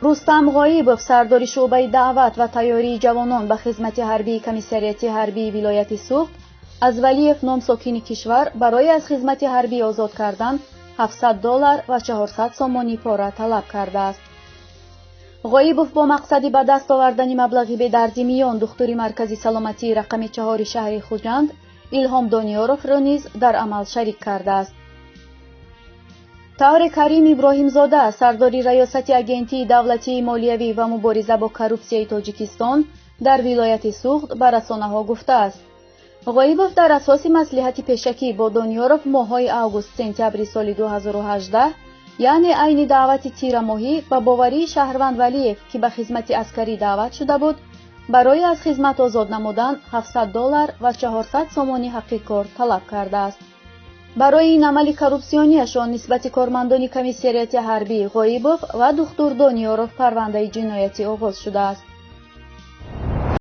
рустам ғоибов сардори шуъбаи даъват ва тайёрии ҷавонон ба хизмати ҳарбии комиссарияти ҳарбии вилояти Суғд аз Валиев ном сокини кишвар барои аз хизмати ҳарбӣ озод кардан $700 ва 400 сомони пора талаб кардааст. ғоибов бо мақсади ба даст овардани маблағи бедарди миён духтури маркази саломатии рақами 4 шаҳри Хуҷанд Илҳом Дониёровро низ дар амал шарик кардааст. тавре Карим Иброҳимзода сардори раёсати агентии давлатии молиявӣ ва мубориза бо коррупсияи Тоҷикистон дар вилояти Суғд ба расонаҳо гуфтааст. ғоибов дар асоси маслиҳати пешакӣ бо Дониёров моҳҳои август-сентябри соли 2018 яъне айни даъвати тирамоҳӣ ба боварии шаҳрванд Валиев ки ба хизмати аскарӣ даъват шуда буд барои аз хизмат озод намудан $700 ва 400 сомони ҳаққи кор талаб кардааст. барои ин амали коррупсиониашон нисбати кормандони комиссарияти ҳарбӣ ғоибов ва духтур Дониёров парвандаи ҷиноятӣ оғоз шудааст.